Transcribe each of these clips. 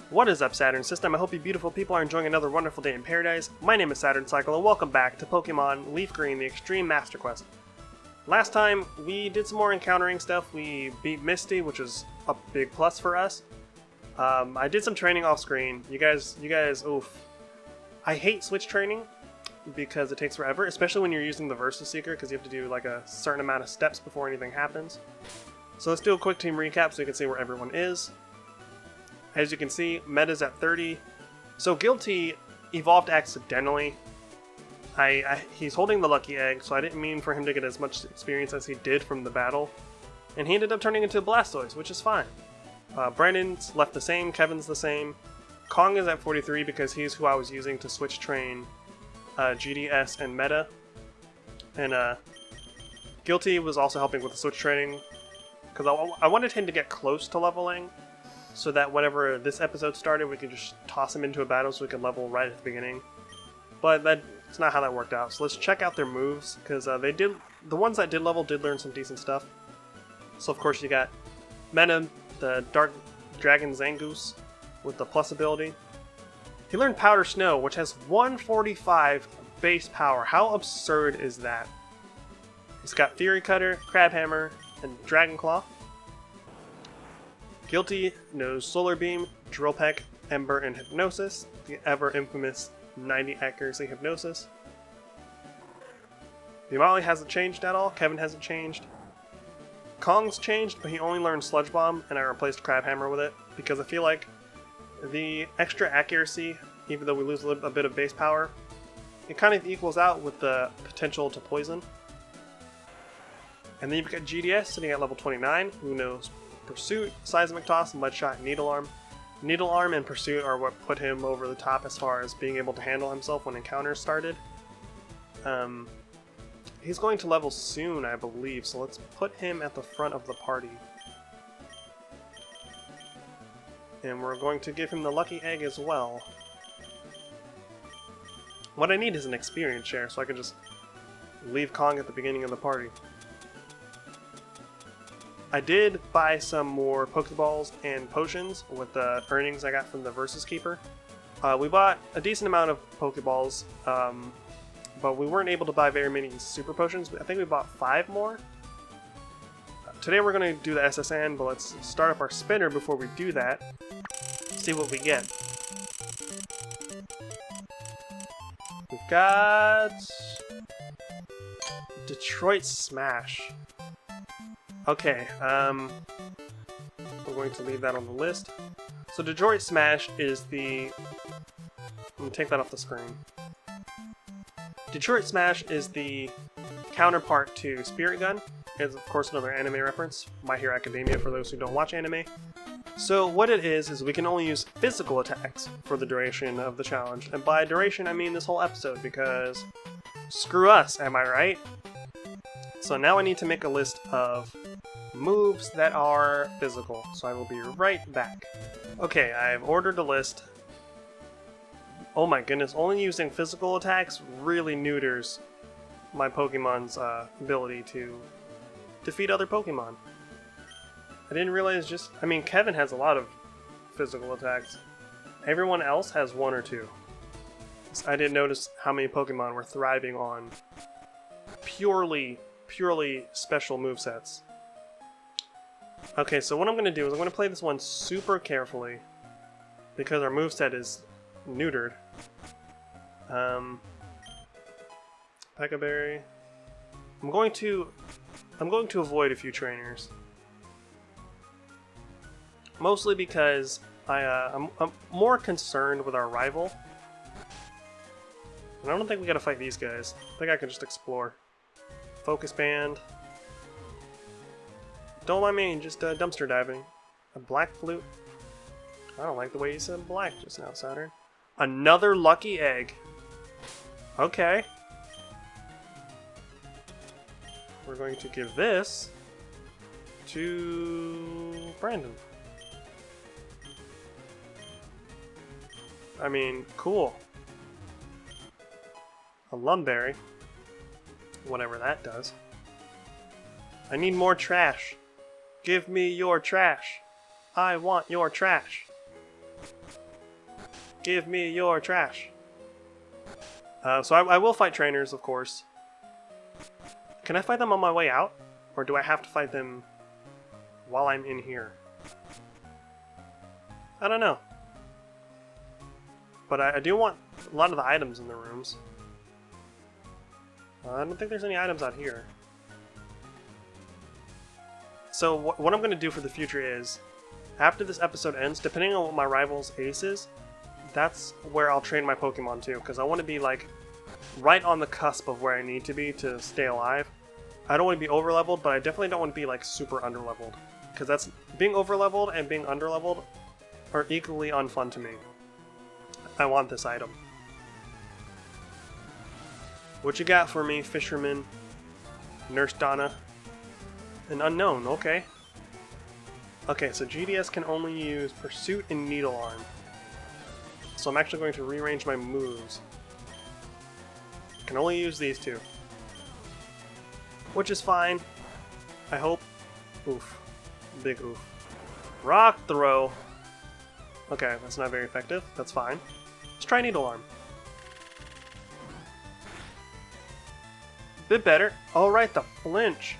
What is up, Saturn System? I hope you beautiful people are enjoying another wonderful day in paradise. My name is Saturn Cycle, and welcome back to Pokemon LeafGreen, the Extreme Master Quest. Last time, we did some more encountering stuff. We beat Misty, which is a big plus for us. I did some training off screen. You guys, oof. I hate switch training because it takes forever, especially when you're using the Versus Seeker, because you have to do like a certain amount of steps before anything happens. So let's do a quick team recap so you can see where everyone is. As you can see, Meta's at 30. So Guilty evolved accidentally. He's holding the lucky egg, so I didn't mean for him to get as much experience as he did from the battle. And he ended up turning into a Blastoise, which is fine. Brandon's left the same, Kevin's the same. Kong is at 43 because he's who I was using to switch train GDS and Meta. And Guilty was also helping with the switch training because I wanted him to get close to leveling, so that whenever this episode started, we could just toss him into a battle so we could level right at the beginning. But that's not how that worked out. So let's check out their moves, because the ones that did level did learn some decent stuff. So of course you got Meta, the Dark Dragon Zangoose, with the plus ability. He learned Powder Snow, which has 145 base power. How absurd is that? He's got Fury Cutter, Crab Hammer, and Dragon Claw. Guilty knows Solar Beam, Drill Peck, Ember, and Hypnosis, the ever-infamous 90 accuracy Hypnosis. The Molly hasn't changed at all, Kevin hasn't changed. Kong's changed, but he only learned Sludge Bomb, and I replaced Crab Hammer with it, because I feel like the extra accuracy, even though we lose a bit of base power, it kind of equals out with the potential to poison. And then you've got GDS sitting at level 29, who knows Pursuit, Seismic Toss, Mudshot, and Needle Arm. Needle Arm and Pursuit are what put him over the top as far as being able to handle himself when encounters started. He's going to level soon, I believe, so let's put him at the front of the party. And we're going to give him the Lucky Egg as well. What I need is an experience share, so I can just leave Kong at the beginning of the party. I did buy some more Pokeballs and Potions with the earnings I got from the Versus Keeper. We bought a decent amount of Pokeballs, but we weren't able to buy very many Super Potions. I think we bought 5 more. Today we're going to do the SSN, but let's start up our spinner before we do that. See what we get. We've got Detroit Smash. Okay, we're going to leave that on the list. So Detroit Smash is the... Let me take that off the screen. Detroit Smash is the counterpart to Spirit Gun. It's of course another anime reference, My Hero Academia for those who don't watch anime. So what it is we can only use physical attacks for the duration of the challenge. And by duration I mean this whole episode, because screw us, am I right? So now I need to make a list of moves that are physical, so I will be right back. Okay, I've ordered a list. Oh my goodness, only using physical attacks really neuters my Pokemon's ability to defeat other Pokemon. I didn't realize Kevin has a lot of physical attacks. Everyone else has 1 or 2. I didn't notice how many Pokemon were thriving on purely special movesets. Okay, so what I'm going to do is I'm going to play this one super carefully because our moveset is neutered. Pekka Berry. I'm going to avoid a few trainers. Mostly because I'm more concerned with our rival. And I don't think we gotta fight these guys. I think I can just explore. Focus Band. Don't mind me, just dumpster diving. A Black Flute. I don't like the way you said black just now, Saturn. Another Lucky Egg. Okay. we're going to give this to Brandon. I mean, cool. A lumberry. Whatever that does. I need more trash. Give me your trash. I want your trash. Give me your trash. So I will fight trainers, of course. Can I fight them on my way out? Or do I have to fight them while I'm in here? I don't know. But I do want a lot of the items in the rooms. I don't think there's any items out here. So what I'm going to do for the future is, after this episode ends, depending on what my rival's ace is, that's where I'll train my Pokemon too, because I want to be like right on the cusp of where I need to be to stay alive. I don't want to be over-leveled, but I definitely don't want to be like super under-leveled, because that's being over-leveled and being under-leveled are equally unfun to me. I want this item. What you got for me, Fisherman? Nurse Donna? An unknown, okay. Okay, so GDS can only use Pursuit and Needle Arm. So I'm actually going to rearrange my moves. Can only use these two. Which is fine. I hope. Oof. Big oof. Rock Throw. Okay, that's not very effective. That's fine. Let's try Needle Arm. Bit better. Alright, the flinch.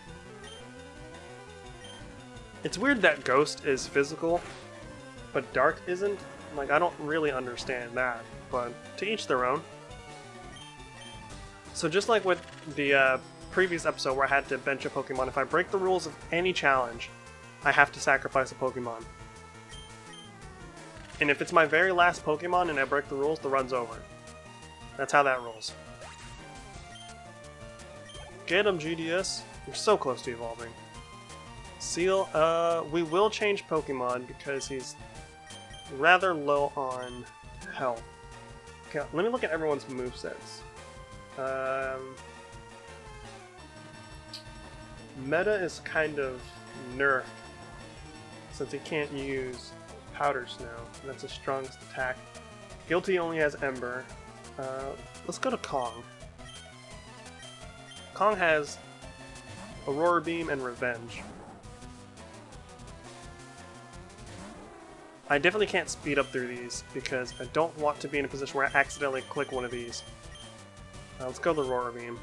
It's weird that Ghost is physical, but Dark isn't. Like, I don't really understand that, but to each their own. So just like with the previous episode where I had to bench a Pokemon, if I break the rules of any challenge, I have to sacrifice a Pokemon. And if it's my very last Pokemon and I break the rules, the run's over. That's how that rolls. Get him, GDS. You're so close to evolving. Seal, we will change Pokemon because he's rather low on health. Okay, let me look at everyone's movesets. Meta is kind of nerfed since he can't use Powder Snow. That's his strongest attack. Guilty only has Ember. Let's go to Kong. Kong has Aurora Beam and Revenge. I definitely can't speed up through these because I don't want to be in a position where I accidentally click one of these. Let's go to Aurora Beam.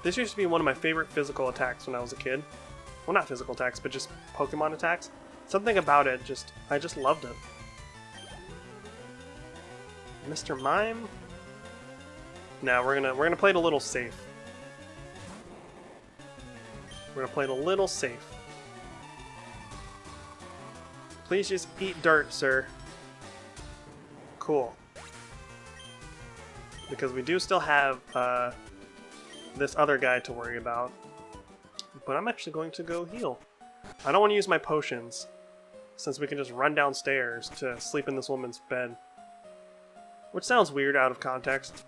This used to be one of my favorite physical attacks when I was a kid. Well, not physical attacks, but just Pokemon attacks. Something about it, I just loved it. Mr. Mime? No, we're gonna play it a little safe. We're gonna play it a little safe. Please just eat dirt, sir. Cool. Because we do still have this other guy to worry about. But I'm actually going to go heal. I don't want to use my potions, since we can just run downstairs to sleep in this woman's bed. Which sounds weird out of context,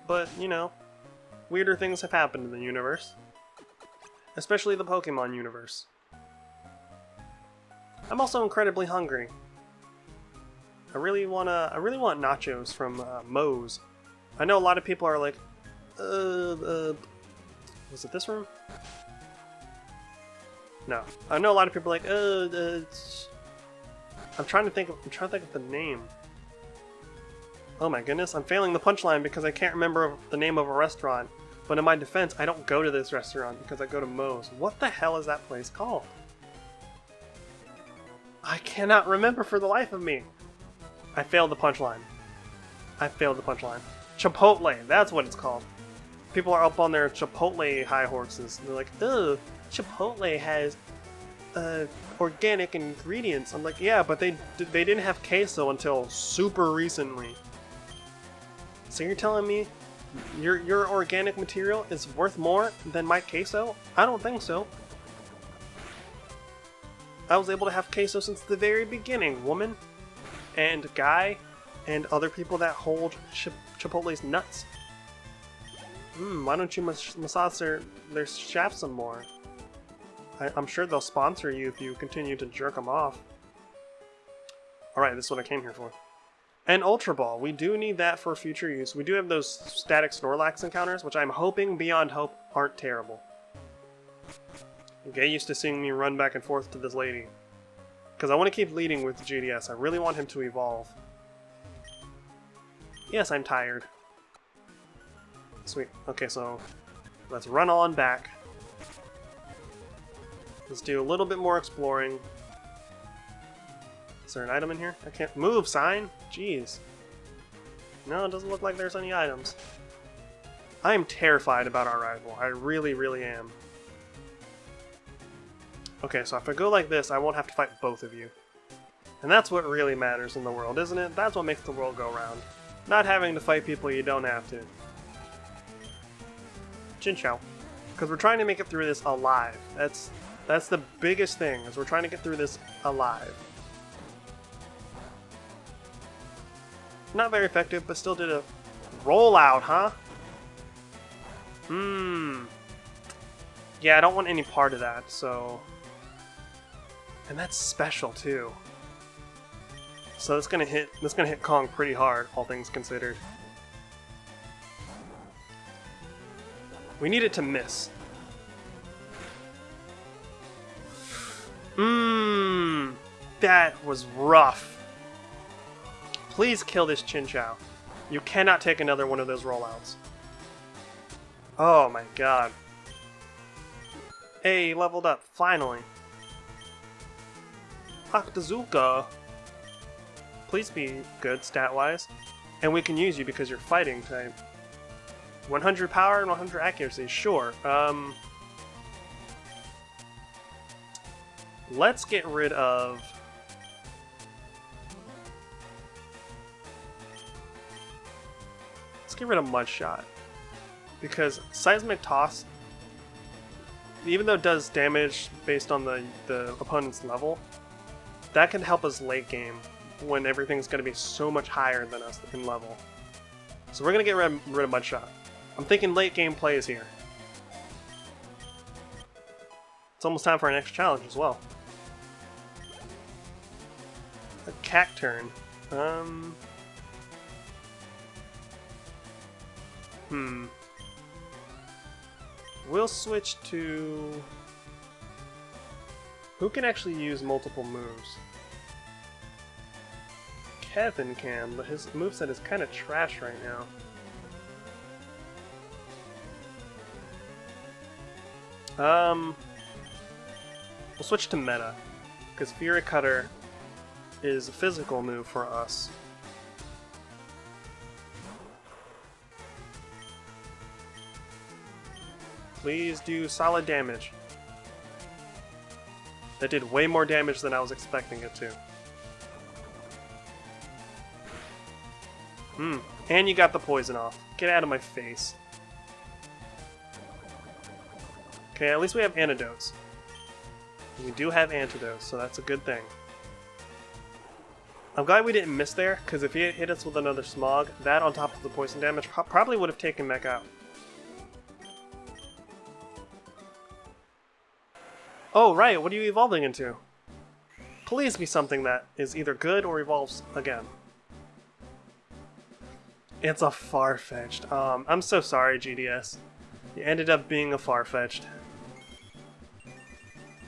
but, you know, weirder things have happened in the universe. Especially the Pokemon universe. I'm also incredibly hungry. I really want nachos from Moe's. I know a lot of people are like, was it this room? No. I know a lot of people are like, I'm trying to think of the name. Oh my goodness, I'm failing the punchline because I can't remember the name of a restaurant. But in my defense, I don't go to this restaurant because I go to Moe's. What the hell is that place called? I cannot remember for the life of me. I failed the punchline. I failed the punchline. Chipotle, that's what it's called. People are up on their Chipotle high horses. They're like, ugh, Chipotle has organic ingredients. I'm like, yeah, but they didn't have queso until super recently. So you're telling me your organic material is worth more than my queso? I don't think so. I was able to have queso since the very beginning, woman, and guy, and other people that hold Chipotle's nuts. Why don't you massage their shafts some more? I'm sure they'll sponsor you if you continue to jerk them off. Alright, this is what I came here for. An Ultra Ball. We do need that for future use. We do have those static Snorlax encounters, which I'm hoping beyond hope aren't terrible. Get used to seeing me run back and forth to this lady. Because I want to keep leading with GDS. I really want him to evolve. Yes, I'm tired. Sweet. Okay, so let's run on back. Let's do a little bit more exploring. Is there an item in here? I can't move, sign? Jeez. No, it doesn't look like there's any items. I am terrified about our rival. I really, really am. Okay, so if I go like this, I won't have to fight both of you. And that's what really matters in the world, isn't it? That's what makes the world go round. Not having to fight people you don't have to. Chin Chow. Because we're trying to make it through this alive. That's the biggest thing, is we're trying to get through this alive. Not very effective, but still did a rollout, huh? Yeah, I don't want any part of that, so... And that's special, too. So that's gonna hit Kong pretty hard, all things considered. We need it to miss. That was rough. Please kill this Chinchou. You cannot take another one of those rollouts. Oh my god. Hey, leveled up, finally. Octazooka. Please be good stat-wise. And we can use you because you're fighting type. 100 power and 100 accuracy, sure. Let's get rid of... Let's get rid of Mudshot. Because Seismic Toss, even though it does damage based on the opponent's level, that can help us late game when everything's going to be so much higher than us in level. So we're going to get rid of Mudshot. I'm thinking late game play is here. It's almost time for our next challenge as well. A Cacturn. We'll switch to... Who can actually use multiple moves? Kevin can, but his moveset is kind of trash right now. We'll switch to Meta, because Fury Cutter is a physical move for us. Please do solid damage. That did way more damage than I was expecting it to. And you got the poison off. Get out of my face. Okay, at least we have antidotes. We do have antidotes, so that's a good thing. I'm glad we didn't miss there, because if he had hit us with another Smog, that on top of the poison damage probably would have taken Mech out. Oh, right, what are you evolving into? Please be something that is either good or evolves again. It's a Farfetch'd. I'm so sorry, GDS. You ended up being a Farfetch'd.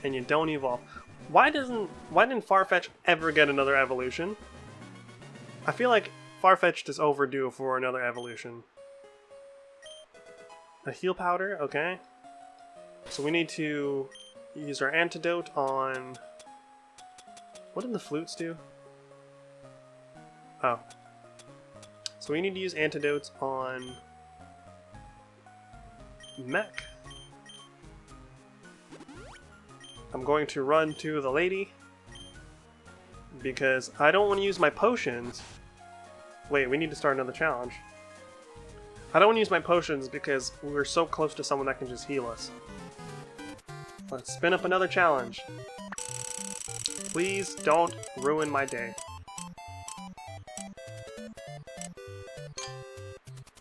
And you don't evolve. Why didn't Farfetch'd ever get another evolution? I feel like Farfetch'd is overdue for another evolution. A heal powder, okay. So we need to use our antidote on... What did the flutes do? Oh. So we need to use antidotes on... Mech. I'm going to run to the lady, because I don't want to use my potions. Wait, we need to start another challenge. I don't want to use my potions because we're so close to someone that can just heal us. Let's spin up another challenge. Please don't ruin my day.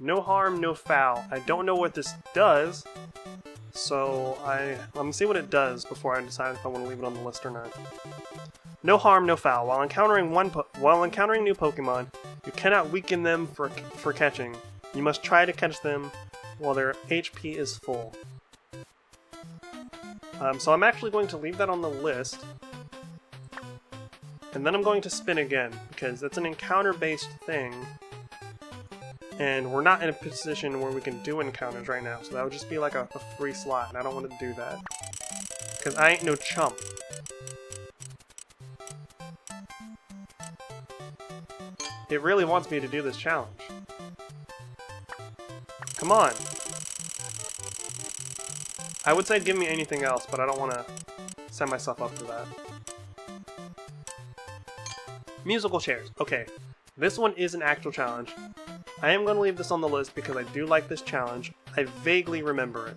No harm, no foul. I don't know what this does, so I'm gonna see what it does before I decide if I want to leave it on the list or not. No harm, no foul. While encountering new Pokemon, you cannot weaken them for catching. You must try to catch them while their HP is full. So I'm actually going to leave that on the list. And then I'm going to spin again, because it's an encounter-based thing. And we're not in a position where we can do encounters right now, so that would just be like a free slot, and I don't want to do that. Because I ain't no chump. It really wants me to do this challenge. Come on! I would say give me anything else, but I don't want to set myself up for that. Musical chairs. Okay, this one is an actual challenge. I am going to leave this on the list because I do like this challenge. I vaguely remember it.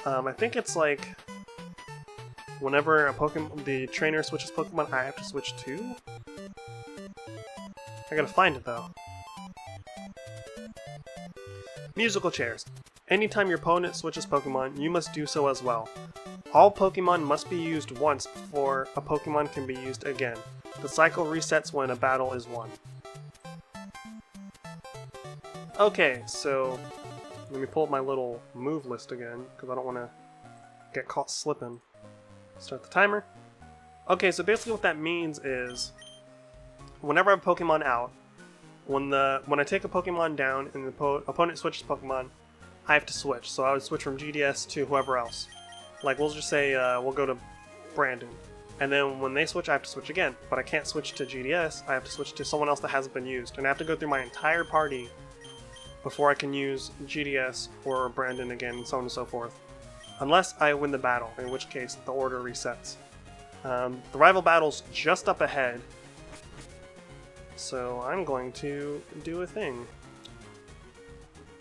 I think it's like whenever the trainer switches Pokemon, I have to switch too? I gotta find it though. Musical chairs. Anytime your opponent switches Pokemon, you must do so as well. All Pokemon must be used once before a Pokemon can be used again. The cycle resets when a battle is won. Okay, so let me pull up my little move list again, because I don't want to get caught slipping. Start the timer. Okay, so basically what that means is, whenever I have Pokemon out, when I take a Pokemon down and the opponent switches Pokemon, I have to switch. So I would switch from GDS to whoever else. Like, we'll just say we'll go to Brandon. And then when they switch, I have to switch again. But I can't switch to GDS, I have to switch to someone else that hasn't been used. And I have to go through my entire party before I can use GDS or Brandon again, and so on and so forth. Unless I win the battle, in which case the order resets. The rival battle's just up ahead, so I'm going to do a thing.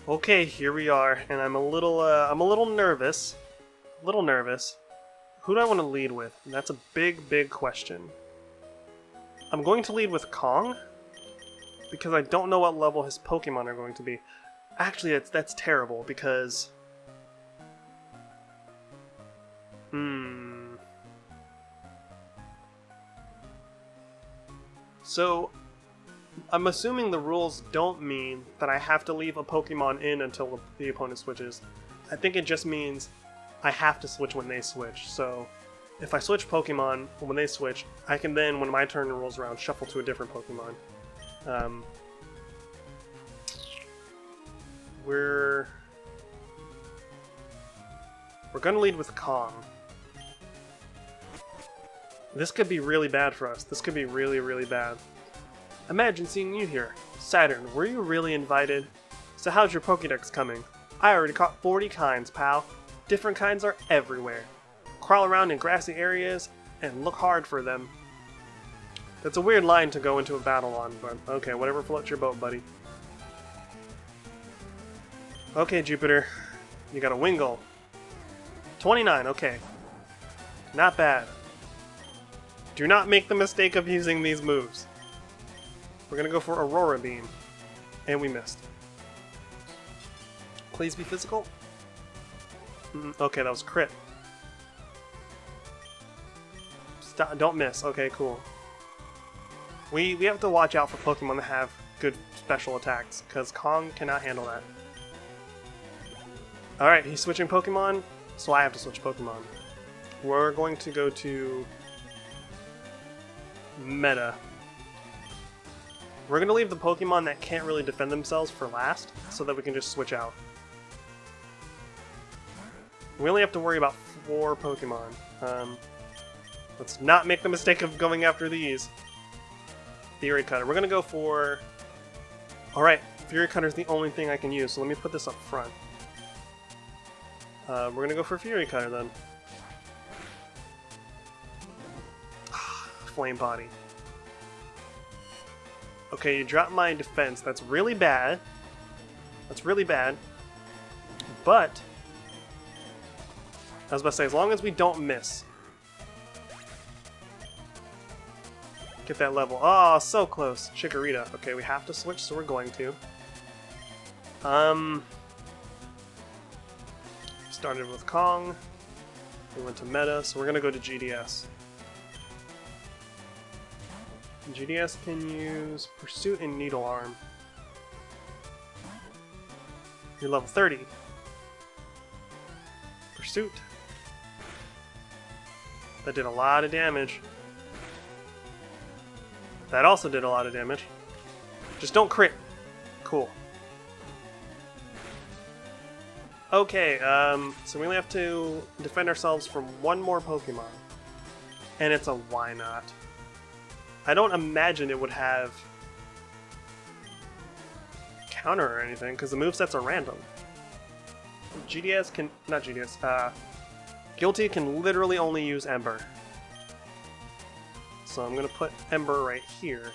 Okay, here we are, and I'm a little nervous. Who do I want to lead with? That's a big question. I'm going to lead with Kong, because I don't know what level his Pokemon are going to be. Actually, that's terrible, because... So, I'm assuming the rules don't mean that I have to leave a Pokemon in until the opponent switches. I think it just means I have to switch when they switch. So, if I switch Pokemon when they switch, I can then, when my turn rolls around, shuffle to a different Pokemon. We're gonna lead with Kong. This could be really bad for us. This could be really bad. Imagine seeing you here. Saturn, were you really invited? So how's your Pokédex coming? I already caught 40 kinds, pal. Different kinds are everywhere. Crawl around in grassy areas and look hard for them. That's a weird line to go into a battle on, but okay, whatever floats your boat, buddy. Okay, Jupiter. You got a Wingull. 29, okay. Not bad. Do not make the mistake of using these moves. We're gonna go for Aurora Beam. And we missed. Please be physical. Okay, that was crit. Stop, don't miss. Okay, cool. We have to watch out for Pokemon that have good special attacks, because Kong cannot handle that. Alright, he's switching Pokemon, so I have to switch Pokemon. We're going to go to Meta. We're going to leave the Pokemon that can't really defend themselves for last, so that we can just switch out. We only have to worry about 4 Pokemon. Let's not make the mistake of going after these. Theory Cutter. We're going to go for... Alright, Fury Cutter is the only thing I can use, so let me put this up front. We're going to go for Fury Cutter then. Flame Body. Okay, you dropped my defense. That's really bad. That's really bad. But... I was about to say, as long as we don't miss. Get that level. Oh, so close. Chikorita. Okay, we have to switch, so we're going to. Started with Kong. We went to Meta, so we're gonna go to GDS. GDS can use Pursuit and Needle Arm. You're level 30. Pursuit. That did a lot of damage. That also did a lot of damage. Just don't crit. Cool. Okay, so we only have to defend ourselves from one more Pokemon. And it's a why not. I don't imagine it would have counter or anything, because the movesets are random. GDS can... not GDS, Guilty can literally only use Ember. So I'm gonna put Ember right here.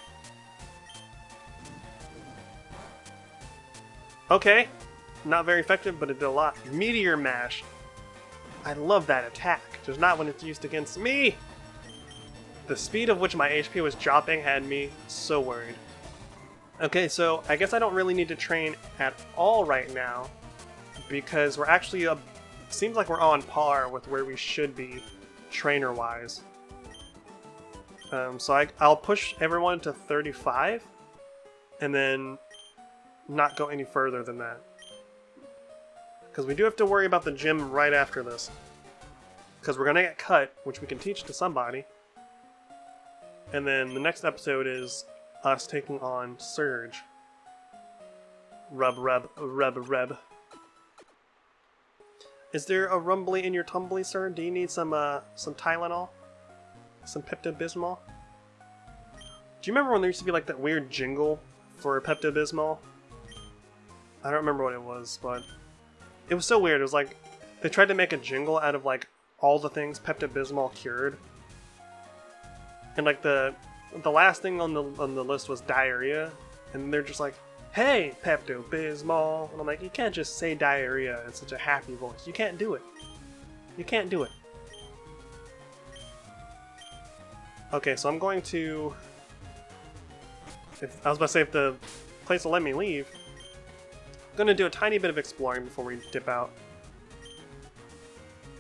Okay. Not very effective, but it did a lot. Meteor Mash. I love that attack. Just not when it's used against me! The speed of which my HP was dropping had me so worried. Okay, so I guess I don't really need to train at all right now, because we're actually seems like we're on par with where we should be, trainer-wise. So I'll push everyone to 35, and then not go any further than that. Because we do have to worry about the gym right after this. Because we're going to get cut, which we can teach to somebody. And then the next episode is us taking on Surge. Rub, rub, rub, rub. Is there a rumbly in your tumbly, sir? Do you need some Tylenol? Some Pepto-Bismol? Do you remember when there used to be like that weird jingle for Pepto-Bismol? I don't remember what it was, but it was so weird. It was like they tried to make a jingle out of like all the things Pepto-Bismol cured. And like the last thing on the list was diarrhea, and they're just like, "Hey, Pepto-Bismol," and I'm like, you can't just say diarrhea in such a happy voice. You can't do it. You can't do it. Okay, so I'm going to. I was about to say if the place will let me leave. I'm gonna do a tiny bit of exploring before we dip out.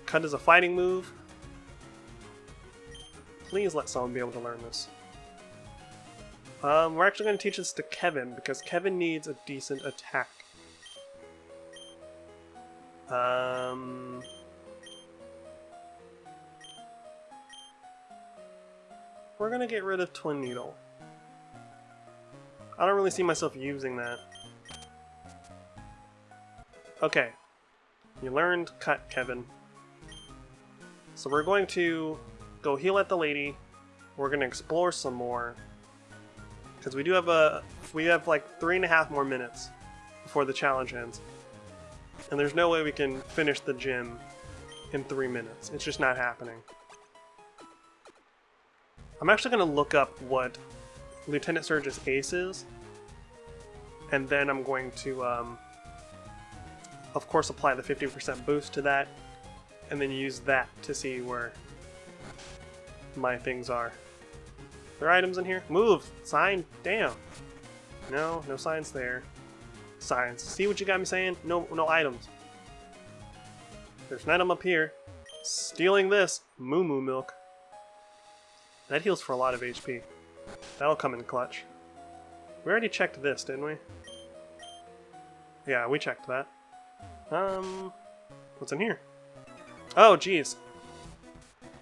Cut is a fighting move. Please let someone be able to learn this. We're actually going to teach this to Kevin, because Kevin needs a decent attack. We're going to get rid of Twin Needle. I don't really see myself using that. Okay. You learned Cut, Kevin. So we're going to go heal at the lady. We're going to explore some more. Because we do have like 3.5 more minutes before the challenge ends. And there's no way we can finish the gym in 3 minutes. It's just not happening. I'm actually going to look up what Lieutenant Surge's ace is. And then I'm going to, of course, apply the 50% boost to that. And then use that to see where my things are. Are there items in here? Move! Sign! Damn! No, no signs there. Signs. See what you got me saying? No items. There's an item up here. Stealing this. Moo Moo Milk. That heals for a lot of HP. That'll come in clutch. We already checked this, didn't we? Yeah, we checked that. What's in here? Oh, jeez.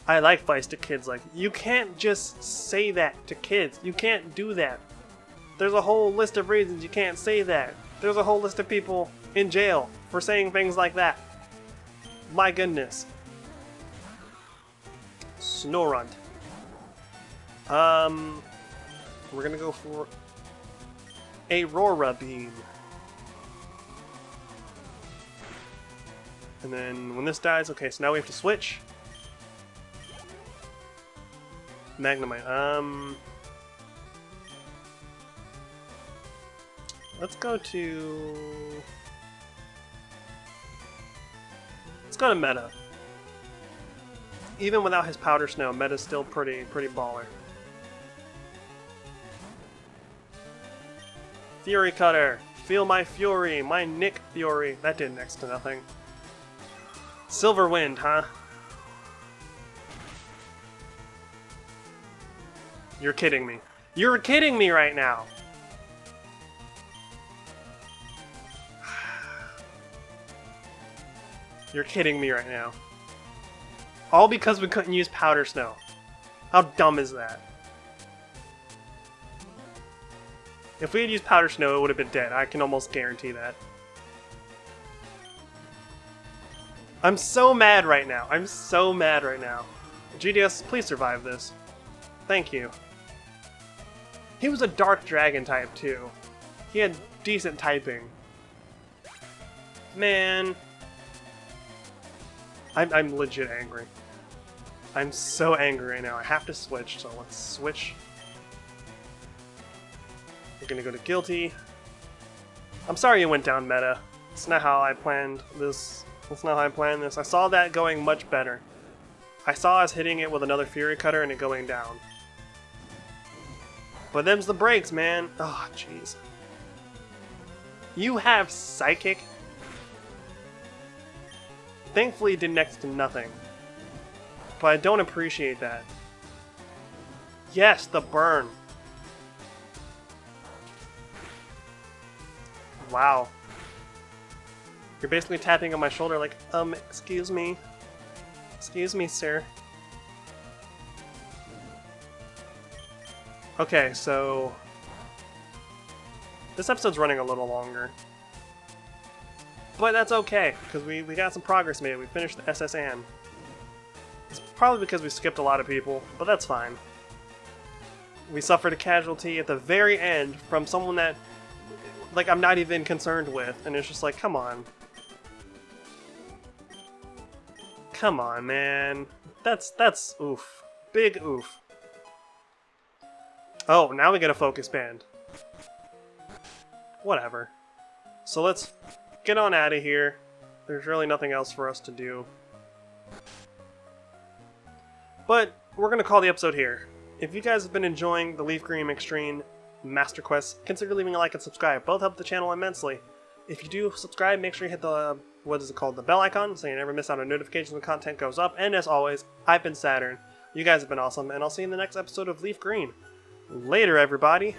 I like feisty kids like you can't just say that to kids. You can't do that. There's a whole list of reasons you can't say that. There's a whole list of people in jail for saying things like that. My goodness. Snorunt. We're gonna go for Aurora Beam. And then when this dies, okay, so now we have to switch. Magnemite. Let's go to... Let's go to Meta. Even without his Powder Snow, Meta's still pretty baller. Fury Cutter! Feel my fury! My Nick Fury! That did next to nothing. Silver Wind, huh? You're kidding me. You're kidding me right now! You're kidding me right now. All because we couldn't use Powder Snow. How dumb is that? If we had used Powder Snow, it would have been dead. I can almost guarantee that. I'm so mad right now. I'm so mad right now. GDS, please survive this. Thank you. He was a Dark Dragon type, too. He had decent typing. Man. I'm legit angry. I'm so angry right now. I have to switch, so let's switch. We're gonna go to Guilty. I'm sorry you went down meta. It's not how I planned this. That's not how I planned this. I saw that going much better. I saw us hitting it with another Fury Cutter and it going down. But them's the breaks, man. Oh, jeez. You have Psychic? Thankfully, it did next to nothing. But I don't appreciate that. Yes, the burn. Wow. You're basically tapping on my shoulder like, excuse me. Excuse me, sir. Okay, so... this episode's running a little longer. But that's okay, because we got some progress made. We finished the SSN. It's probably because we skipped a lot of people, but that's fine. We suffered a casualty at the very end from someone that, like, I'm not even concerned with, and it's just like, come on. Come on, man. That's oof. Big oof. Oh, now we get a focus band. Whatever. So let's get on out of here. There's really nothing else for us to do. But we're going to call the episode here. If you guys have been enjoying the LeafGreen Extreme Master Quest, consider leaving a like and subscribe. Both help the channel immensely. If you do subscribe, make sure you hit the, what is it called, the bell icon, so you never miss out on notifications when content goes up. And as always, I've been Saturn. You guys have been awesome, and I'll see you in the next episode of LeafGreen. Later, everybody.